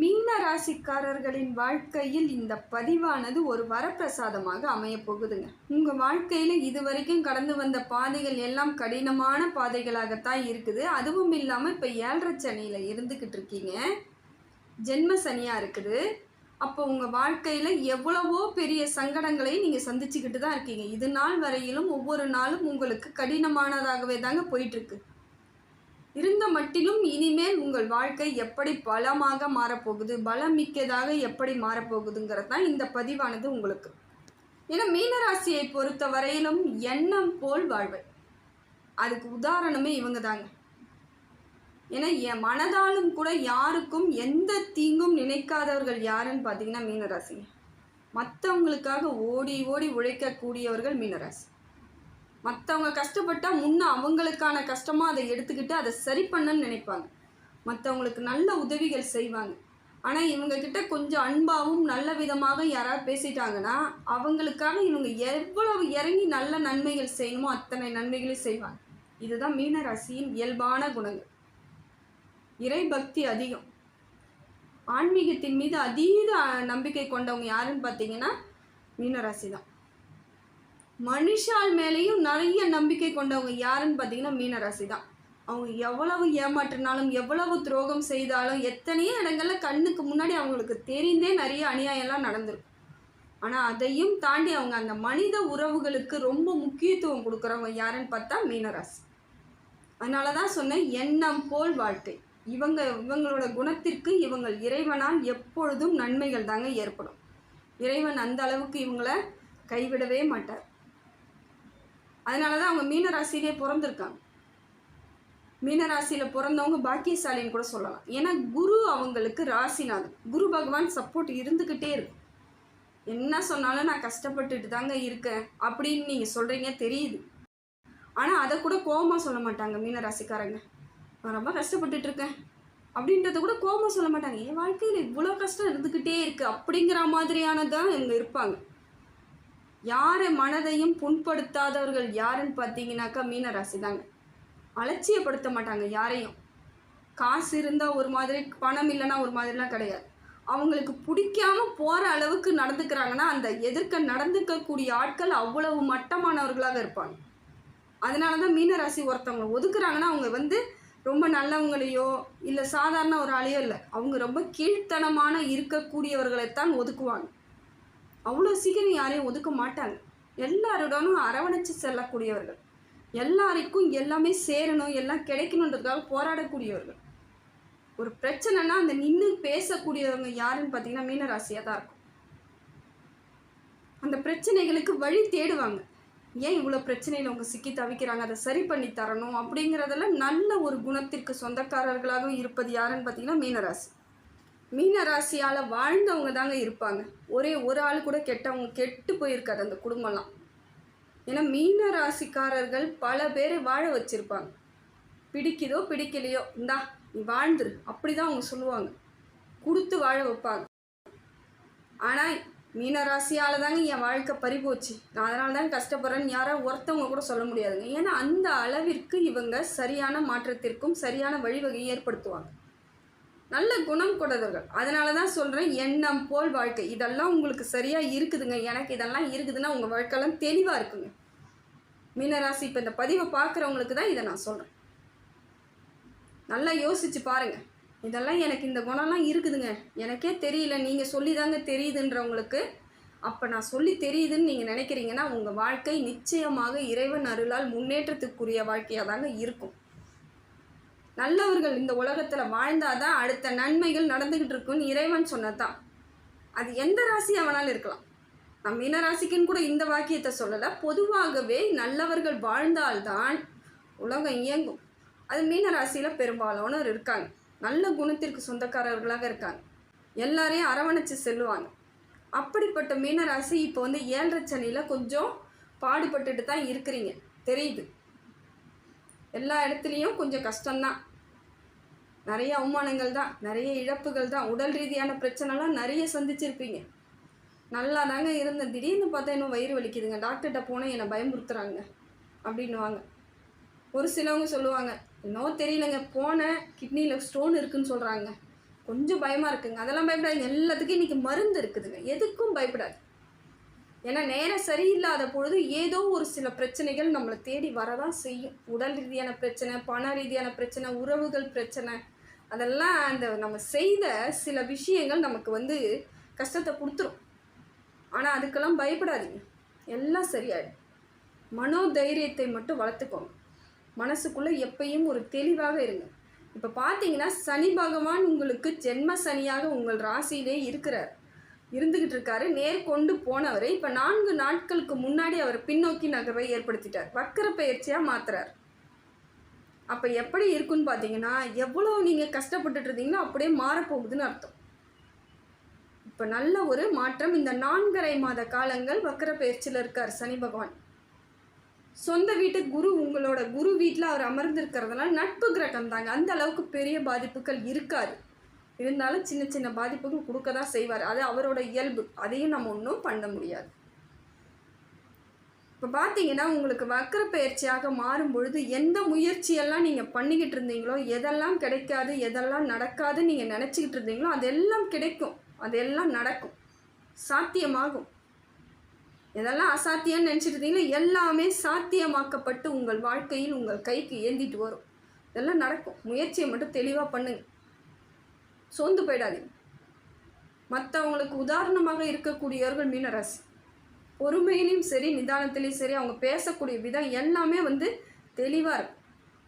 மீன ராசிக்காரர்களின் வாழ்க்கையில் இந்த பதிவானது ஒரு வரப்பிரசாதமாக அமையப் போகுதுங்க. உங்கள் வாழ்க்கையில் இதுவரைக்கும் கடந்து வந்த பாதைகள் எல்லாம் கடினமான பாதைகளாகத்தான் இருக்குது. அதுவும் இல்லாமல் இப்போ 7.5 சனியில் இருந்துக்கிட்டு இருக்கீங்க. ஜென்ம சனியாக இருக்குது. அப்போ உங்கள் வாழ்க்கையில் எவ்வளவோ பெரிய சங்கடங்களை நீங்கள் சந்திச்சுக்கிட்டு தான் இருக்கீங்க. இது நாள் வரையிலும் ஒவ்வொரு நாளும் உங்களுக்கு கடினமானதாகவே தாங்க போயிட்டுருக்கு. இருந்த மட்டிலும் இனிமேல் உங்கள் வாழ்க்கை எப்படி பலமாக மாறப்போகுது, பலம் மிக்கதாக எப்படி மாறப்போகுதுங்கிறது தான் இந்த பதிவானது உங்களுக்கு. ஏன்னா மீனராசியை பொறுத்த வரையிலும் எண்ணம் போல் வாழ்வை, அதுக்கு உதாரணமே இவங்க தாங்க. ஏன்னா என் மனதாலும் கூட யாருக்கும் எந்த தீங்கும் நினைக்காதவர்கள் யாருன்னு பார்த்தீங்கன்னா மீனராசி. மற்றவங்களுக்காக ஓடி ஓடி உழைக்கக்கூடியவர்கள் மீனராசி. மற்றவங்க கஷ்டப்பட்டால் அவங்களுக்கான கஷ்டமாக அதை எடுத்துக்கிட்டு அதை சரி பண்ணணும்னு நினைப்பாங்க. மற்றவங்களுக்கு நல்ல உதவிகள் செய்வாங்க. ஆனால் இவங்கக்கிட்ட கொஞ்சம் அன்பாகவும் நல்ல விதமாக யாராவது பேசிட்டாங்கன்னா அவங்களுக்காக இவங்க எவ்வளவு இறங்கி நல்ல நன்மைகள் செய்யணுமோ அத்தனை நன்மைகளையும் செய்வாங்க. இதுதான் மீனராசியின் இயல்பான குணங்கள். இறை பக்தி அதிகம், ஆன்மீகத்தின் மீது அதீத நம்பிக்கை கொண்டவங்க யாருன்னு பார்த்தீங்கன்னா மீனராசி தான். மனுஷால் மேலேயும் நிறைய நம்பிக்கை கொண்டவங்க யாருன்னு பார்த்தீங்கன்னா மீனராசி தான். அவங்க எவ்வளவு ஏமாற்றினாலும் எவ்வளவு துரோகம் செய்தாலும் எத்தனையோ இடங்களில் கண்ணுக்கு முன்னாடி அவங்களுக்கு தெரிந்தே நிறைய அநியாயம்லாம் நடந்திருக்கும். ஆனால் அதையும் தாண்டி அவங்க அந்த மனித உறவுகளுக்கு ரொம்ப முக்கியத்துவம் கொடுக்குறவங்க யாருன்னு பார்த்தா மீனராசி. அதனால தான் சொன்னேன், எண்ணம் போல் வாழ்க்கை. இவங்களோட குணத்திற்கு இவங்கள் இறைவனால் எப்பொழுதும் நன்மைகள் தாங்க ஏற்படும். இறைவன் அந்த அளவுக்கு இவங்களை கைவிடவே மாட்டார். அதனால தான் அவங்க மீனராசியிலே பிறந்திருக்காங்க. மீனராசியில் பிறந்தவங்க பாக்கியசாலின்னு கூட சொல்லலாம். ஏன்னா குரு அவங்களுக்கு ராசிநாதன். குரு பகவான் சப்போர்ட் இருந்துக்கிட்டே இருக்கும். என்ன சொன்னாலும் நான் கஷ்டப்பட்டுட்டு தாங்க இருக்கேன் அப்படின்னு நீங்கள் சொல்கிறீங்க தெரியுது. ஆனால் அதை கூட கோபமாக சொல்ல மாட்டாங்க மீனராசிக்காரங்க. நான் ரொம்ப கஷ்டப்பட்டுட்டு இருக்கேன் அப்படின்றத கூட கோபமாக சொல்ல மாட்டாங்க. என் வாழ்க்கையில் இவ்வளோ கஷ்டம் இருந்துக்கிட்டே இருக்குது அப்படிங்கிற மாதிரியானதான் இவங்க இருப்பாங்க. யாரை மனதையும் புண்படுத்தாதவர்கள் யாருன்னு பார்த்தீங்கன்னாக்கா மீனராசி தாங்க. அலட்சியப்படுத்த மாட்டாங்க யாரையும். காசு இருந்தால் ஒரு மாதிரி, பணம் இல்லைன்னா ஒரு மாதிரிலாம் கிடையாது. அவங்களுக்கு பிடிக்காம போகிற அளவுக்கு நடந்துக்கிறாங்கன்னா அந்த எதிர்க்க நடந்துக்கக்கூடிய ஆட்கள் அவ்வளவு மட்டமானவர்களாக இருப்பாங்க. அதனால தான் மீனராசி ஒருத்தவங்க ஒதுக்குறாங்கன்னா அவங்க ரொம்ப நல்லவங்களையோ இல்லை சாதாரண ஒரு ஆளையோ இல்லை, அவங்க ரொம்ப கீழ்த்தனமான இருக்கக்கூடியவர்களைத்தான் ஒதுக்குவாங்க. அவ்வளோ சீக்கிரம் யாரையும் ஒதுக்க மாட்டாங்க. எல்லாரோடனும் அரவணைச்சு செல்லக்கூடியவர்கள், எல்லாருக்கும் எல்லாமே சேரணும், எல்லாம் கிடைக்கணுன்றதுக்காக போராடக்கூடியவர்கள். ஒரு பிரச்சனைனா அந்த நின்று பேசக்கூடியவங்க யாருன்னு பார்த்தீங்கன்னா மீனராசியாக தான் இருக்கும். அந்த பிரச்சனைகளுக்கு வழி தேடுவாங்க. ஏன் இவ்வளோ பிரச்சனையில் அவங்க சிக்கி தவிக்கிறாங்க, அதை சரி பண்ணி தரணும் அப்படிங்கிறதெல்லாம் நல்ல ஒரு குணத்திற்கு சொந்தக்காரர்களாக இருப்பது யாருன்னு பார்த்தீங்கன்னா மீனராசி. மீனராசியால் வாழ்ந்தவங்க தாங்க இருப்பாங்க. ஒரே ஒரு ஆள் கூட கெட்டு போயிருக்காது அந்த குடும்பம்லாம். ஏன்னா மீனராசிக்காரர்கள் பல பேரை வாழ வச்சுருப்பாங்க. பிடிக்குதோ பிடிக்கலையோ, இந்தா நீ வாழ்ந்துரு அப்படி தான் அவங்க சொல்லுவாங்க. கொடுத்து வாழ வைப்பாங்க. ஆனால் மீனராசியால் தாங்க என் வாழ்க்கை பறிபோச்சு, நான் அதனால தான் கஷ்டப்படுறேன்னு யாராவது ஒருத்தவங்க கூட சொல்ல முடியாதுங்க. ஏன்னா அந்த அளவிற்கு இவங்க சரியான மாற்றத்திற்கும் சரியான வழிவகையை ஏற்படுத்துவாங்க. நல்ல குணம் கொண்டவர்கள். அதனால தான் சொல்கிறேன், எண்ணம் போல் வாழ்க்கை. இதெல்லாம் உங்களுக்கு சரியாக இருக்குதுங்க, எனக்கு இதெல்லாம் இருக்குதுன்னா உங்கள் வாழ்க்கையெல்லாம் தெளிவாக இருக்குங்க. மீனராசி இப்போ இந்த பதிவை பார்க்குறவங்களுக்கு தான் இதை நான் சொல்கிறேன். நல்லா யோசித்து பாருங்கள். இதெல்லாம் எனக்கு இந்த குணம்லாம் இருக்குதுங்க, எனக்கே தெரியல, நீங்கள் சொல்லி தாங்க தெரியுதுன்றவங்களுக்கு, அப்போ நான் சொல்லி தெரியுதுன்னு நீங்கள் நினைக்கிறீங்கன்னா உங்கள் வாழ்க்கை நிச்சயமாக இறைவன் அருளால் முன்னேற்றத்துக்குரிய வாழ்க்கையாக தாங்க இருக்கும். நல்லவர்கள் இந்த உலகத்தில் வாழ்ந்தாதான் அடுத்த நன்மைகள் நடந்துக்கிட்டு இருக்குன்னு இறைவன் சொன்னதான். அது எந்த ராசியாக வேணாலும் இருக்கலாம். நான் மீனராசிக்குன்னு கூட இந்த வாக்கியத்தை சொல்லலை, பொதுவாகவே நல்லவர்கள் வாழ்ந்தால்தான் உலகம் இயங்கும். அது மீனராசியில் பெரும்பாலானோர் இருக்காங்க. நல்ல குணத்திற்கு சொந்தக்காரர்களாக இருக்காங்க. எல்லாரையும் அரவணைச்சு செல்லுவாங்க. அப்படிப்பட்ட மீனராசி இப்போ 7.5 சனியில் கொஞ்சம் பாடுபட்டுட்டு தான் இருக்கிறீங்க தெரியுது. எல்லா இடத்துலையும் கொஞ்சம் கஷ்டம்தான், நிறைய அவமானங்கள் தான், நிறைய இழப்புகள் தான், உடல் ரீதியான பிரச்சனைலாம் நிறைய சந்திச்சிருப்பீங்க. நல்லா தாங்க இருந்தேன், திடீர்னு பார்த்தா இன்னும் வயிறு வலிக்குதுங்க, டாக்டர்கிட்ட போனால் என்னை பயமுறுத்துறாங்க அப்படின்னுவாங்க. ஒரு சிலவங்க சொல்லுவாங்க, இன்னும் தெரியலங்க, போனேன் கிட்னியில் ஸ்டோன் இருக்குதுன்னு சொல்கிறாங்க, கொஞ்சம் பயமாக இருக்குங்க. அதெல்லாம் பயப்படாதீங்க. எல்லாத்துக்கும் இன்றைக்கி மருந்து இருக்குதுங்க. எதுக்கும் பயப்படாது. ஏன்னா நேரம் சரியில்லாத பொழுது ஏதோ ஒரு சில பிரச்சனைகள் நம்மளை தேடி வரதான் செய்யும். உடல் ரீதியான பிரச்சனை, பண ரீதியான பிரச்சனை, உறவுகள் பிரச்சனை, அதெல்லாம் அந்த நம்ம செய்த சில விஷயங்கள் நமக்கு கஷ்டத்தை கொடுத்துரும். ஆனால் அதுக்கெல்லாம் பயப்படாதீங்க. எல்லாம் சரியாயிடும். மனோதைரியத்தை மட்டும் வளர்த்துக்கோங்க. மனசுக்குள்ளே எப்பயும் ஒரு தெளிவாக இருங்க. இப்போ பார்த்தீங்கன்னா சனி பகவான் உங்களுக்கு ஜென்ம சனியாக உங்கள் ராசியிலே இருந்துக்கிட்டு இருக்காரு. நேர்கொண்டு போனவரை இப்போ 4 நாட்களுக்கு முன்னாடி அவர் பின்னோக்கி நகர்வை ஏற்படுத்திட்டார். வக்கர பயிற்சியாக மாற்றுறார். அப்போ எப்படி இருக்குன்னு பார்த்தீங்கன்னா, எவ்வளோ நீங்கள் கஷ்டப்பட்டுட்டு இருந்தீங்களோ அப்படியே மாறப்போகுதுன்னு அர்த்தம். இப்போ நல்ல ஒரு மாற்றம். இந்த 4.5 மாத காலங்கள் வக்கர பயிற்சியில் இருக்கார் சனி பகவான். சொந்த வீட்டு குரு, உங்களோட குரு வீட்டில் அவர் அமர்ந்திருக்கிறதுனால நட்பு கிரகம் தாங்க. அந்த அளவுக்கு பெரிய பாதிப்புகள் இருக்காது. இருந்தாலும் சின்ன சின்ன பாதிப்புகள் கொடுக்க தான் செய்வார். அது அவரோட இயல்பு. அதையும் நம்ம ஒன்றும் பண்ண முடியாது. இப்போ பார்த்தீங்கன்னா உங்களுக்கு வக்கர பயிற்சியாக மாறும் பொழுது எந்த முயற்சியெல்லாம் நீங்கள் பண்ணிக்கிட்டு இருந்தீங்களோ, எதெல்லாம் கிடைக்காது, எதெல்லாம் நடக்காதுன்னு நீங்கள் நினச்சிக்கிட்டு இருந்தீங்களோ அதெல்லாம் கிடைக்கும், அதெல்லாம் நடக்கும், சாத்தியமாகும். எதெல்லாம் அசாத்தியம்னு நினச்சிட்டு இருந்தீங்களோ எல்லாமே சாத்தியமாக்கப்பட்டு உங்கள் வாழ்க்கையில் உங்கள் கைக்கு ஏந்திட்டு வரும். இதெல்லாம் நடக்கும். முயற்சியை மட்டும் தெளிவாக பண்ணுங்க. சோர்ந்து போயிடாதீங்க. மற்றவங்களுக்கு உதாரணமாக இருக்கக்கூடியவர்கள் மீனராசி. பொறுமையிலையும் சரி, நிதானத்திலையும் சரி, அவங்க பேசக்கூடிய விதம் எல்லாமே தெளிவாக இருக்கும்.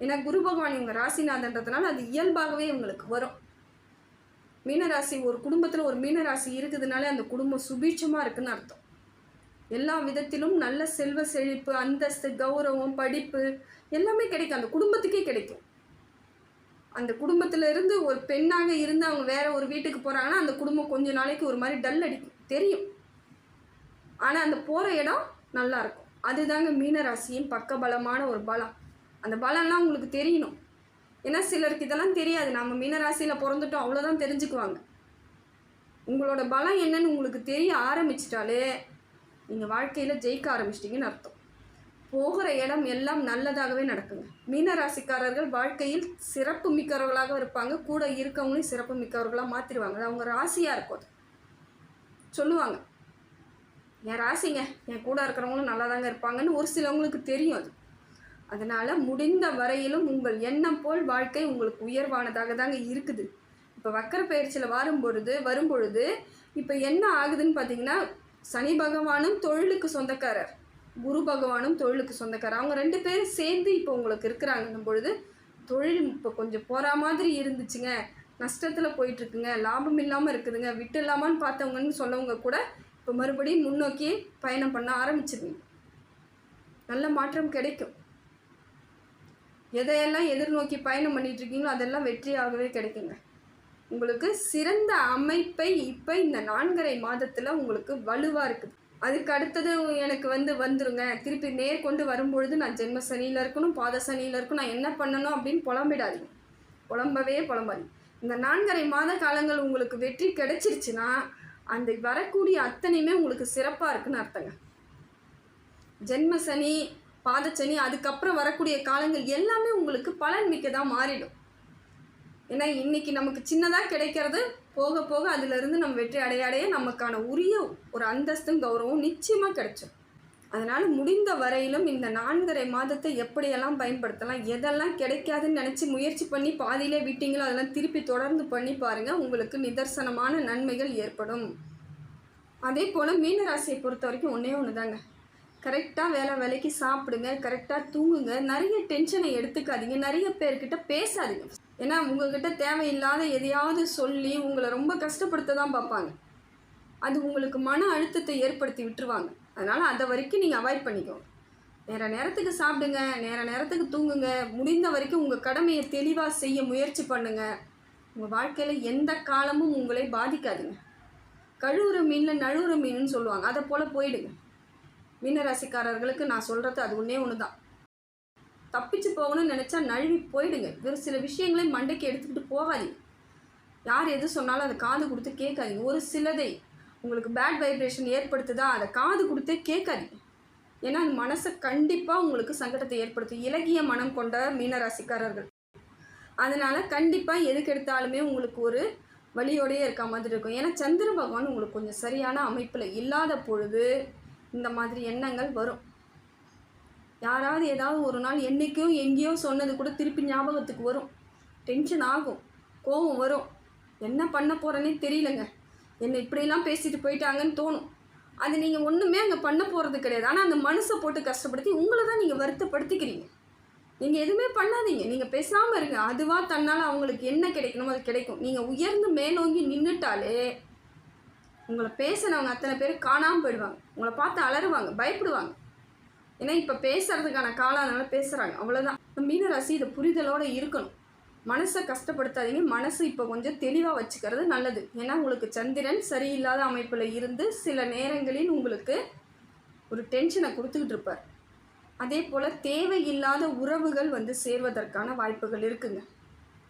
ஏன்னா குரு பகவான் இவங்க ராசிநாதன்றதுனால அது இயல்பாகவே இவங்களுக்கு வரும். மீனராசி ஒரு குடும்பத்தில் ஒரு மீனராசி இருக்குதுனாலே அந்த குடும்பம் சுபீட்சமாக இருக்குதுன்னு அர்த்தம். எல்லா விதத்திலும் நல்ல செல்வ செழிப்பு, அந்தஸ்து, கௌரவம், படிப்பு எல்லாமே கிடைக்கும். அந்த குடும்பத்துக்கே கிடைக்கும். அந்த குடும்பத்தில் இருந்து ஒரு பெண்ணாக இருந்து அவங்க வேற ஒரு வீட்டுக்கு போகிறாங்கன்னா அந்த குடும்பம் கொஞ்ச நாளைக்கு ஒரு மாதிரி டல் அடிக்கும், தெரியும். ஆனால் அந்த போகிற இடம் நல்லாயிருக்கும். அதுதாங்க மீனராசியின் பக்கபலமான ஒரு பலம். அந்த பலம்லாம் உங்களுக்கு தெரியணும். ஏன்னா சிலருக்கு இதெல்லாம் தெரியாது. நம்ம மீனராசியில் பிறந்துட்டோம் அவ்வளோதான் தெரிஞ்சுக்குவாங்க. உங்களோட பலம் என்னன்னு உங்களுக்கு தெரிய ஆரம்பிச்சிட்டாலே நீங்கள் வாழ்க்கையில் ஜெயிக்க ஆரம்பிச்சிட்டிங்கன்னு அர்த்தம். போகிற இடம் எல்லாம் நல்லதாகவே நடக்குங்க. மீனராசிக்காரர்கள் வாழ்க்கையில் சிறப்பு மிக்கவர்களாக இருப்பாங்க. கூட இருக்கவங்களையும் சிறப்பு மிக்கவர்களாக மாற்றிடுவாங்க. அது அவங்க ராசியாக இருக்கும். அது சொல்லுவாங்க, என் ராசிங்க, என் கூட இருக்கிறவங்களும் நல்லா தாங்க இருப்பாங்கன்னு ஒரு சிலவங்களுக்கு தெரியும். அது அதனால் முடிந்த வரையிலும் உங்கள் எண்ணம் போல் வாழ்க்கை உங்களுக்கு உயர்வானதாக தாங்க இருக்குது. இப்போ வக்கர பயிற்சியில் வரும்பொழுது இப்போ என்ன ஆகுதுன்னு பார்த்தீங்கன்னா, சனி பகவானும் தொழிலுக்கு சொந்தக்காரர், குரு பகவானும் தொழிலுக்கு சொந்தக்காரர். அவங்க 2 பேரும் சேர்ந்து இப்போ உங்களுக்கு இருக்கிறாங்கன்னும் பொழுது தொழில் இப்போ கொஞ்சம் போகிற மாதிரி இருந்துச்சுங்க, நஷ்டத்தில் போயிட்டுருக்குங்க, லாபம் இல்லாமல் இருக்குதுங்க, விட்டு இல்லாமான்னு பார்த்தவங்கன்னு சொல்லவங்க கூட இப்போ மறுபடியும் முன்னோக்கி பயணம் பண்ண ஆரம்பிச்சிருவீங்க. நல்ல மாற்றம் கிடைக்கும். எதையெல்லாம் எதிர்நோக்கி பயணம் பண்ணிகிட்ருக்கீங்களோ அதெல்லாம் வெற்றியாகவே கிடைக்குங்க. உங்களுக்கு சிறந்த அமைப்பை இப்போ இந்த 4.5 மாதத்தில் உங்களுக்கு வலுவாக இருக்குது. அதுக்கு அடுத்தது எனக்கு வந்துருங்க, திருப்பி நேர்கொண்டு வரும்பொழுது நான் ஜென்ம சனியில் இருக்கணும், பாத சனியில் இருக்கணும், நான் என்ன பண்ணணும் அப்படின்னு புலம்பிடாதீங்க. புலம்பாதீங்க. இந்த 4.5 மாத காலங்கள் உங்களுக்கு வெற்றி கிடைச்சிருச்சுன்னா அந்த வரக்கூடிய அத்தனையுமே உங்களுக்கு சிறப்பாக இருக்குன்னு அர்த்தங்க. ஜென்ம சனி, பாதச்சனி, அதுக்கப்புறம் வரக்கூடிய காலங்கள் எல்லாமே உங்களுக்கு பலன் மிக்கதாக மாறிடும். ஏன்னா இன்றைக்கி நமக்கு சின்னதாக கிடைக்கிறது போக போக அதிலிருந்து நம்ம வெற்றி அடைய நமக்கான உரிய ஒரு அந்தஸ்தும் கௌரவம் நிச்சயமாக கிடைச்சிடும். அதனால் முடிந்த வரையிலும் இந்த 4.5 மாதத்தை எப்படியெல்லாம் பயன்படுத்தலாம், எதெல்லாம் கிடைக்காதுன்னு நினச்சி முயற்சி பண்ணி பாதியிலே விட்டீங்களோ அதெல்லாம் திருப்பி தொடர்ந்து பண்ணி பாருங்கள். உங்களுக்கு நிதர்சனமான நன்மைகள் ஏற்படும். அதே போல் மீனராசியை பொறுத்த வரைக்கும் ஒன்று தாங்க, கரெக்டாக வேலைக்கு சாப்பிடுங்க, கரெக்டாக தூங்குங்க, நிறைய டென்ஷனை எடுத்துக்காதீங்க, நிறைய பேர்கிட்ட பேசாதீங்க. ஏன்னா உங்கள்கிட்ட தேவையில்லாத எதையாவது சொல்லி உங்களை ரொம்ப கஷ்டப்படுத்த தான் பார்ப்பாங்க. அது உங்களுக்கு மன அழுத்தத்தை ஏற்படுத்தி விட்டுருவாங்க. அதனால் அதை வரைக்கும் நீங்கள் அவாய்ட் பண்ணிக்கோங்க. நேரத்துக்கு சாப்பிடுங்க, நேரத்துக்கு தூங்குங்க. முடிந்த வரைக்கும் உங்கள் கடமையை தெளிவாக செய்ய முயற்சி பண்ணுங்கள். உங்கள் வாழ்க்கையில் எந்த காலமும் உங்களை பாதிக்காதுங்க. கழுவுற மீனில் நழுவுற மீனுன்னு சொல்லுவாங்க, அதை போல் போயிடுங்க. மீனராசிக்காரர்களுக்கு நான் சொல்கிறது அது ஒன்று தான். தப்பிச்சு போகணும்னு நினச்சா நழுவி போயிடுங்க. வேறு சில விஷயங்களை மண்டைக்கு எடுத்துக்கிட்டு போகாதீங்க. யார் எது சொன்னாலும் அதை காது கொடுத்து கேட்காதீங்க. ஒரு சிலதை உங்களுக்கு பேட் வைப்ரேஷன் ஏற்படுத்துதா, அதை காது கொடுத்தே கேட்காதீங்க. ஏன்னா அது மனசை கண்டிப்பாக உங்களுக்கு சங்கடத்தை ஏற்படுத்தும். இலகிய மனம் கொண்ட மீனராசிக்காரர்கள். அதனால் கண்டிப்பாக எதுக்கு எடுத்தாலுமே உங்களுக்கு ஒரு வலியோடையே இருக்க மாதிரி இருக்கும். ஏன்னா சந்திர பகவான் உங்களுக்கு கொஞ்சம் சரியான அமைப்பில் இல்லாத பொழுது இந்த மாதிரி எண்ணங்கள் வரும். யாராவது ஏதாவது ஒரு நாள் என்றைக்கோ எங்கேயோ சொன்னது கூட திருப்பி ஞாபகத்துக்கு வரும். டென்ஷன் ஆகும், கோபம் வரும். என்ன பண்ண போகிறேன்னே தெரியலங்க, என்னை இப்படிலாம் பேசிட்டு போயிட்டாங்கன்னு தோணும். அது நீங்கள் ஒன்றுமே அங்கே பண்ண போகிறது கிடையாது. ஆனால் அந்த மனசை போட்டு கஷ்டப்படுத்தி உங்களை தான் நீங்கள் வருத்தப்படுத்திக்கிறீங்க. நீங்கள் எதுவுமே பண்ணாதீங்க, நீங்கள் பேசாமல் இருங்க. அதுவாக தன்னால் அவங்களுக்கு என்ன கிடைக்கணுமோ அது கிடைக்கும். நீங்கள் உயர்ந்து மேலோங்கி நின்றுட்டாலே உங்களை பேசினவங்க அத்தனை பேர் காணாமல் போயிடுவாங்க. உங்களை பார்த்து அலறுவாங்க, பயப்படுவாங்க. ஏன்னா இப்போ பேசுகிறதுக்கான காலம் அதனால் பேசுகிறாங்க, அவ்வளோதான். மீனராசி இதை புரிதலோடு இருக்கணும். மனசை கஷ்டப்படுத்தாதீங்க. மனசு இப்போ கொஞ்சம் தெளிவாக வச்சுக்கிறது நல்லது. ஏன்னா உங்களுக்கு சந்திரன் சரியில்லாத அமைப்பில் இருந்து சில நேரங்களில் உங்களுக்கு ஒரு டென்ஷனை கொடுத்துக்கிட்டு இருப்பார். அதே போல் தேவையில்லாத உறவுகள் சேர்வதற்கான வாய்ப்புகள் இருக்குங்க.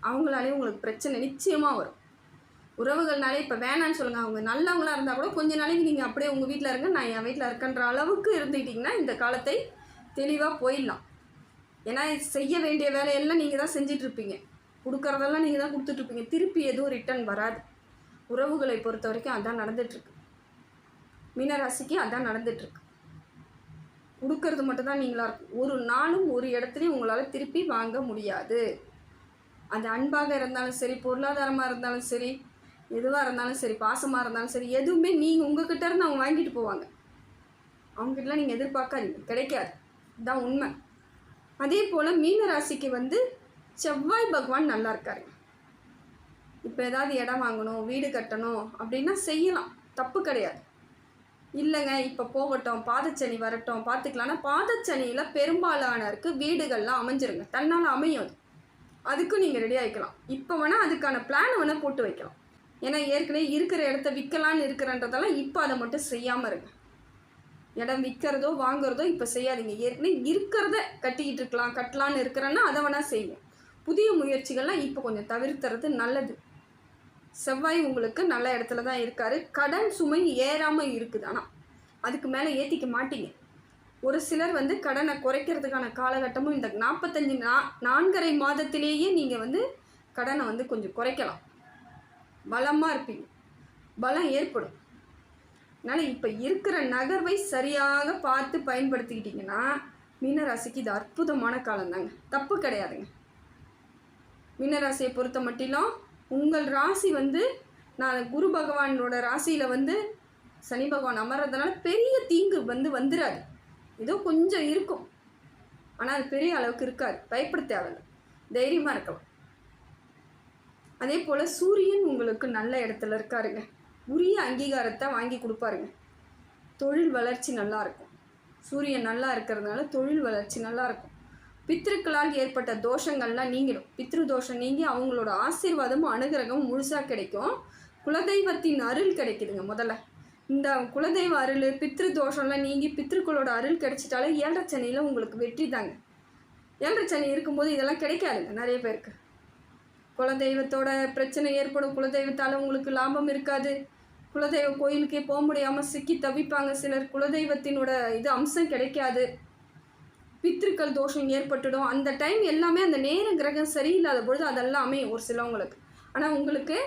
அவங்களாலே உங்களுக்கு பிரச்சனை நிச்சயமாக வரும். உறவுகள்னாலே இப்போ வேணான்னு சொல்லுங்கள். அவங்க நல்லவங்களாக இருந்தால் கூட கொஞ்ச நாளைக்கு நீங்கள் அப்படியே உங்கள் வீட்டில் இருங்க, நான் என் வீட்டில் இருக்கன்ற அளவுக்கு இருந்துக்கிட்டிங்கன்னா இந்த காலத்தை தெளிவாக போயிடலாம். ஏன்னா செய்ய வேண்டிய வேலையெல்லாம் நீங்கள் தான் செஞ்சிட்ருப்பீங்க, கொடுக்குறதெல்லாம் நீங்கள் தான் கொடுத்துட்ருப்பீங்க. திருப்பி எதுவும் ரிட்டன் வராது. உறவுகளை பொறுத்த வரைக்கும் அதான் நடந்துகிட்ருக்கு. மீனராசிக்கு அதான் நடந்துகிட்ருக்கு. கொடுக்கறது மட்டும்தான் நீங்களாக இருக்கும். ஒரு நாளும் ஒரு இடத்துலையும் உங்களால் திருப்பி வாங்க முடியாது. அது அன்பாக இருந்தாலும் சரி, பொருளாதாரமாக இருந்தாலும் சரி, எதுவாக இருந்தாலும் சரி, பாசமாக இருந்தாலும் சரி, எதுவுமே நீங்கள் உங்கள்கிட்ட இருந்து அவங்க வாங்கிட்டு போவாங்க. அவங்ககிட்டலாம் நீங்கள் எதிர்பார்க்காதீங்க, கிடைக்காது. இதுதான் உண்மை. அதே போல் மீனராசிக்கு செவ்வாய் பகவான் நல்லா இருக்காரு. இப்போ ஏதாவது இடம் வாங்கணும், வீடு கட்டணும் அப்படின்னா செய்யலாம், தப்பு கிடையாது. இல்லைங்க இப்போ போகட்டும், பாதச்சனி வரட்டும் பார்த்துக்கலான்னா பாதச்சனியில் பெரும்பாலானருக்கு வீடுகள்லாம் அமைஞ்சிருங்க, தன்னால் அமையும். அதுக்கும் நீங்கள் ரெடி ஆகிக்கலாம். இப்போ வேணால் அதுக்கான பிளானை போட்டு வைக்கலாம். ஏன்னா ஏற்கனவே இருக்கிற இடத்த விற்கலான்னு இருக்கிறன்றதெல்லாம் இப்போ அதை மட்டும் செய்யாமல் இருங்க. இடம் விற்கிறதோ வாங்குறதோ இப்போ செய்யாதீங்க. ஏற்கனவே இருக்கிறத கட்டலான்னு இருக்கிறேன்னா அதை வேணால் செய்யுங்க. புதிய முயற்சிகள்லாம் இப்போ கொஞ்சம் தவிர்த்துறது நல்லது. செவ்வாய் உங்களுக்கு நல்ல இடத்துல தான் இருக்கார். கடன் சுமை ஏறாமல் இருக்குது, ஆனால் அதுக்கு மேலே ஏற்றிக்க மாட்டீங்க. ஒரு சிலர் கடனை குறைக்கிறதுக்கான காலகட்டமும் இந்த 4.5 மாதத்திலேயே நீங்கள் கடனை கொஞ்சம் குறைக்கலாம். பலமாக இருப்பீங்க, பலம் ஏற்படும். அதனால் இப்போ இருக்கிற நகர்வை சரியாக பார்த்து பயன்படுத்திக்கிட்டிங்கன்னா மீனராசிக்கு இது அற்புதமான காலம்தாங்க, தப்பு கிடையாதுங்க. மீனராசியை பொறுத்த மட்டிலும் உங்கள் ராசி நான் குரு பகவானோட ராசியில் சனி பகவான் அமர்றதுனால பெரிய தீங்கு வந்துடாது. ஏதோ கொஞ்சம் இருக்கும், ஆனால் அது பெரிய அளவுக்கு இருக்காது. பயப்பட தேவையில்லை, தைரியமாக இருக்கலாம். அதே போல் சூரியன் உங்களுக்கு நல்ல இடத்துல இருக்காருங்க. உரிய அங்கீகாரத்தை வாங்கி கொடுப்பாருங்க. தொழில் வளர்ச்சி நல்லாயிருக்கும். சூரியன் நல்லா இருக்கிறதுனால தொழில் வளர்ச்சி நல்லாயிருக்கும். பித்ருக்களால் ஏற்பட்ட தோஷங்கள்லாம் நீங்கிடும். பித்ரு தோஷம் நீங்கி அவங்களோட ஆசீர்வாதமும் அனுகிரகமும் முழுசாக கிடைக்கும். குலதெய்வத்தின் அருள் கிடைக்குதுங்க. முதல்ல இந்த குலதெய்வ அருள், பித்ரு தோஷம்லாம் நீங்கி பித்ருக்களோட அருள் கிடைச்சிட்டாலே 7.5 சனியில் உங்களுக்கு வெற்றி தாங்க. 7.5 சனி இருக்கும்போது இதெல்லாம் கிடைக்காதுங்க நிறைய பேருக்கு. குலதெய்வத்தோட பிரச்சனை ஏற்படும். குலதெய்வத்தால் உங்களுக்கு லாபம் இருக்காது. குலதெய்வ கோயிலுக்கே போக முடியாமல் சிக்கி தவிப்பாங்க சிலர். குலதெய்வத்தினோட அம்சம் கிடைக்காது. பித்ருக்கள் தோஷம் ஏற்பட்டுடும். அந்த டைம் எல்லாமே அந்த நேர கிரகம் சரியில்லாத பொழுது அதெல்லாம் அமையும் ஒரு சிலவங்களுக்கு. ஆனால் உங்களுக்கு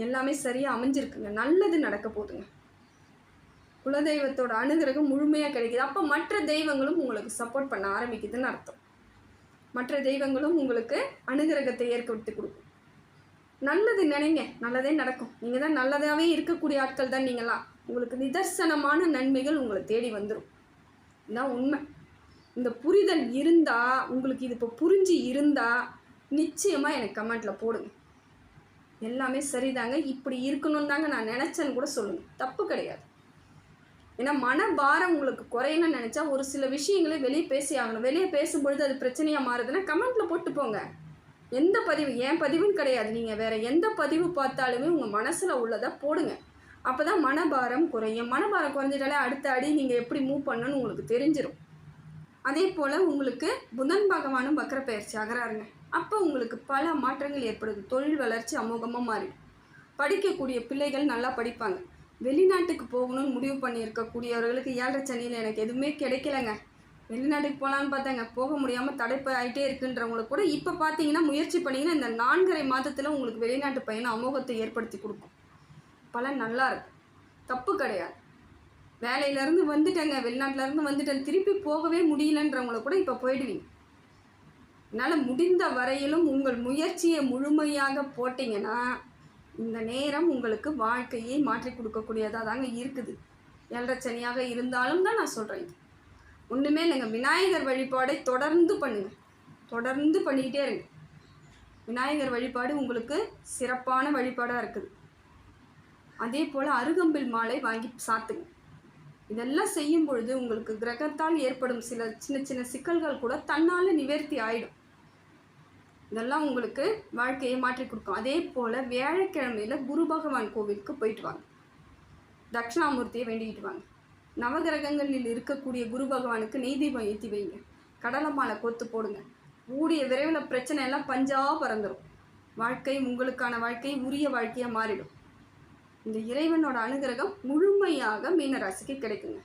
எல்லாமே சரியாக அமைஞ்சிருக்குங்க, நல்லது நடக்க போகுதுங்க. குலதெய்வத்தோட அனுகிரகம் முழுமையாக கிடைக்குது. அப்போ மற்ற தெய்வங்களும் உங்களுக்கு சப்போர்ட் பண்ண ஆரம்பிக்குதுன்னு அர்த்தம். மற்ற தெய்வங்களும் உங்களுக்கு அனுகிரகத்தை ஏற்படுத்தி கொடுக்கும். நல்லது நினைங்க, நல்லதே நடக்கும். நீங்கள் தான் நல்லதாகவே இருக்கக்கூடிய ஆட்கள் தான் நீங்களாம். உங்களுக்கு நிதர்சனமான நன்மைகள் உங்களை தேடி வந்துடும். இதுதான் உண்மை. இந்த புரிதல் இருந்தால், உங்களுக்கு இது இப்போ புரிஞ்சு இருந்தால் நிச்சயமாக எனக்கு கமெண்ட்டில் போடுங்க. எல்லாமே சரிதாங்க, இப்படி இருக்கணும்னு தாங்க நான் நினச்சேன்னு கூட சொல்லுங்கள், தப்பு கிடையாது. ஏன்னா மனபாரம் உங்களுக்கு குறையணும்னு நினச்சா ஒரு சில விஷயங்களே வெளியே பேசி ஆகணும். வெளியே பேசும்பொழுது அது பிரச்சனையாக மாறுதுன்னா கமெண்ட்டில் போட்டு போங்க. எந்த பதிவு, என் பதிவுன்னு கிடையாது, நீங்கள் வேறு எந்த பதிவு பார்த்தாலுமே உங்கள் மனசில் உள்ளதை போடுங்க. அப்போ தான் மனபாரம் குறையும். மனபாரம் குறைஞ்சிட்டாலே அடுத்த அடி நீங்கள் எப்படி மூவ் பண்ணணும்னு உங்களுக்கு தெரிஞ்சிடும். அதே போல் உங்களுக்கு புதன் பகவானும் வக்ர பயிற்சி ஆகிறாருங்க. அப்போ உங்களுக்கு பல மாற்றங்கள் ஏற்படுது. தொழில் வளர்ச்சி அமோகமாக மாறிடும். படிக்கக்கூடிய பிள்ளைகள் நல்லா படிப்பாங்க. வெளிநாட்டுக்கு போகணும்னு முடிவு பண்ணியிருக்கக்கூடியவர்களுக்கு 7.5 சனியில் எனக்கு எதுவுமே கிடைக்கலங்க, வெளிநாட்டுக்கு போகலான்னு பார்த்தாங்க, போக முடியாமல் தடைப்பு ஆகிட்டே இருக்குன்றவங்களுக்கு கூட இப்போ பார்த்தீங்கன்னா முயற்சி பண்ணிங்கன்னா இந்த 4.5 மாதத்தில் உங்களுக்கு வெளிநாட்டு பயணம் அமோகத்தை ஏற்படுத்தி கொடுக்கும். பலன் நல்லா இருக்கு, தப்பு கிடையாது. வேலையிலேருந்து வந்துட்டேங்க, வெளிநாட்டிலேருந்து வந்துட்டேன், திருப்பி போகவே முடியலன்றவங்கள கூட இப்போ போயிடுவீங்க. அதனால் முடிந்த வரையிலும் உங்கள் முயற்சியை முழுமையாக போட்டிங்கன்னா இந்த நேரம் உங்களுக்கு வாழ்க்கையை மாற்றி கொடுக்கக்கூடியதாக தாங்க இருக்குது. 7.5 சனியாக இருந்தாலும் தான் நான் சொல்கிறேன். இது ஒன்றுமே இல்லைங்க. விநாயகர் வழிபாடை தொடர்ந்து பண்ணுங்கள், தொடர்ந்து பண்ணிக்கிட்டே இருங்க. விநாயகர் வழிபாடு உங்களுக்கு சிறப்பான வழிபாடாக இருக்குது. அதே போல் அருகம்பில் மாலை வாங்கி சாத்துங்க. இதெல்லாம் செய்யும் பொழுது உங்களுக்கு கிரகத்தால் ஏற்படும் சில சின்ன சின்ன சிக்கல்கள் கூட தன்னால் நிவர்த்தி ஆகிடும். இதெல்லாம் உங்களுக்கு வாழ்க்கையை மாற்றி கொடுக்கும். அதே போல் வியாழக்கிழமையில் குரு பகவான் கோவிலுக்கு போயிட்டு வாங்க, தட்சிணாமூர்த்தியை வேண்டிக்கிட்டு வாங்க. நவகிரகங்களில் இருக்கக்கூடிய குரு பகவானுக்கு நெய் தீபம் ஏற்றி வைங்க, கடலை மாலை கோத்து போடுங்க. கூடிய விரைவில் பிரச்சனை எல்லாம் பஞ்சாக பறந்துடும். வாழ்க்கை உங்களுக்கான வாழ்க்கை உரிய வாழ்க்கையாக மாறிடும். இந்த இறைவனோட அனுகிரகம் முழுமையாக மீனராசிக்கு கிடைக்குங்க.